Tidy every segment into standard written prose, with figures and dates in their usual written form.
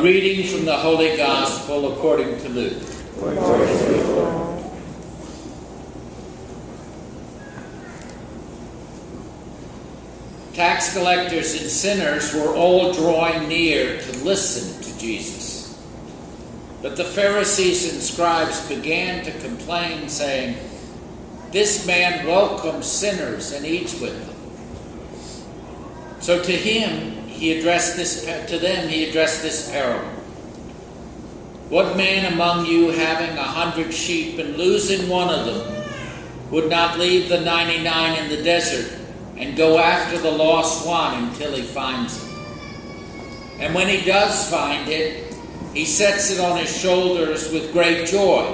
reading from the Holy Gospel according to Luke. Tax collectors and sinners were all drawing near to listen to Jesus. But the Pharisees and scribes began to complain, saying, "This man welcomes sinners and eats with them." So to them he addressed this parable. What man among you, having 100 sheep and losing one of them, would not leave the 99 in the desert and go after the lost one until he finds it? And when he does find it, he sets it on his shoulders with great joy.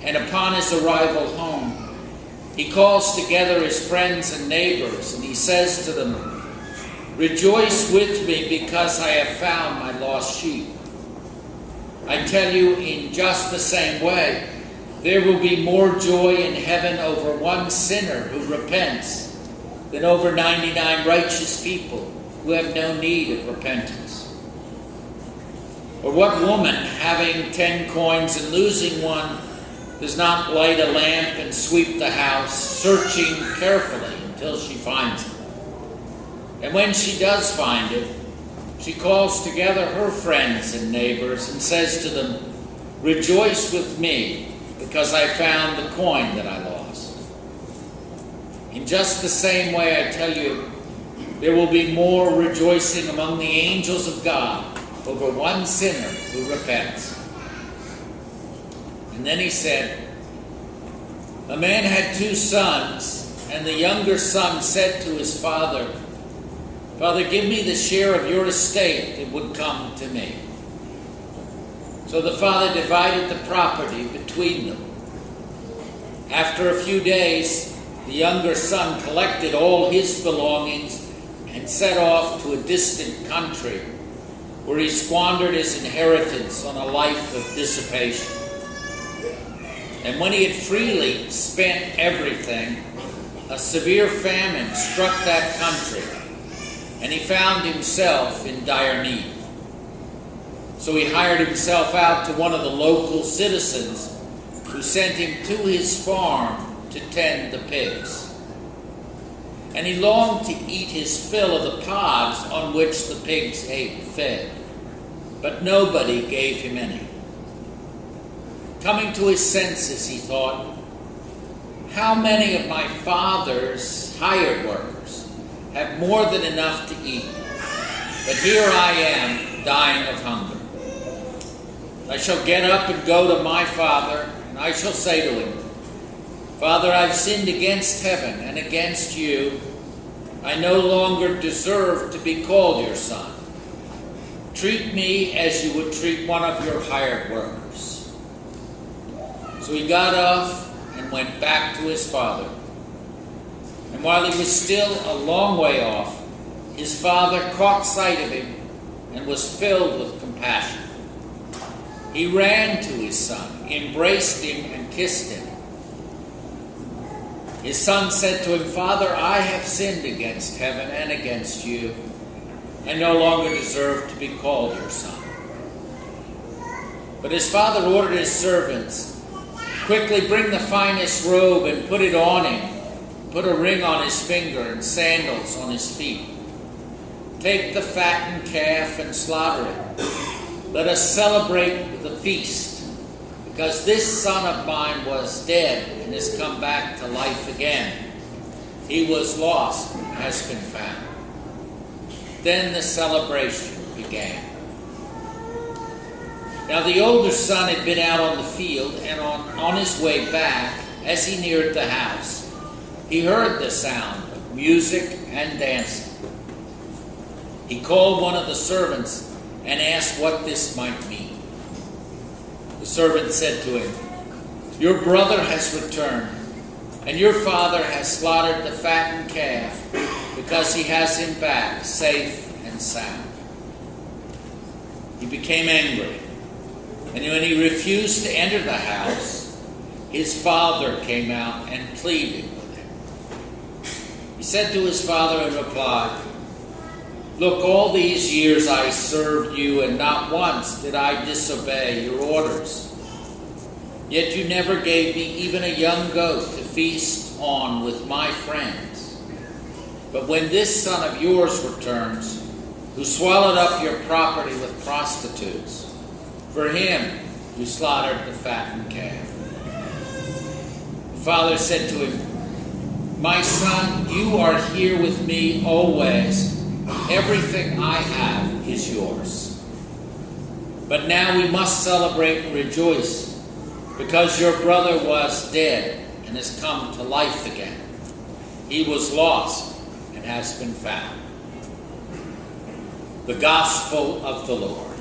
And upon his arrival home, he calls together his friends and neighbors, and he says to them, "Rejoice with me because I have found my lost sheep." I tell you, in just the same way, there will be more joy in heaven over one sinner who repents than over 99 righteous people who have no need of repentance. Or what woman, having 10 coins and losing one, does not light a lamp and sweep the house, searching carefully until she finds it? And when she does find it, she calls together her friends and neighbors and says to them, "Rejoice with me, because I found the coin that I lost." In just the same way, I tell you, there will be more rejoicing among the angels of God over one sinner who repents. And then he said, "A man had 2 sons, and the younger son said to his father, 'Father, give me the share of your estate that would come to me.' So the father divided the property between them. After a few days, the younger son collected all his belongings and set off to a distant country, where he squandered his inheritance on a life of dissipation. And when he had freely spent everything, a severe famine struck that country, and he found himself in dire need. So he hired himself out to one of the local citizens, who sent him to his farm to tend the pigs. And he longed to eat his fill of the pods on which the pigs fed, but nobody gave him any. Coming to his senses, he thought, "How many of my father's hired workers have more than enough to eat, but here I am dying of hunger. I shall get up and go to my father, and I shall say to him, 'Father, I've sinned against heaven and against you. I no longer deserve to be called your son. Treat me as you would treat one of your hired workers.' So he got off and went back to his father. And while he was still a long way off, his father caught sight of him and was filled with compassion. He ran to his son, embraced him, and kissed him. His son said to him, 'Father, I have sinned against heaven and against you. I no longer deserve to be called your son.' But his father ordered his servants, 'Quickly bring the finest robe and put it on him. Put a ring on his finger and sandals on his feet. Take the fattened calf and slaughter it. Let us celebrate the feast, because this son of mine was dead and has come back to life again. He was lost and has been found.' Then the celebration began. Now the older son had been out on the field, and on his way back, as he neared the house, he heard the sound of music and dancing. He called one of the servants and asked what this might mean. The servant said to him, 'Your brother has returned, and your father has slaughtered the fattened calf, because he has him back safe and sound.' He became angry, and when he refused to enter the house, his father came out and pleaded with him. He said to his father in reply, Look, all these years I served you, and not once did I disobey your orders. Yet you never gave me even a young goat to feast on with my friends. But when this son of yours returns, who swallowed up your property with prostitutes, for him you slaughtered the fattened calf." The father said to him, "My son, you are here with me always. Everything I have is yours. But now we must celebrate and rejoice, because your brother was dead and has come to life again. He was lost and has been found." The Gospel of the Lord.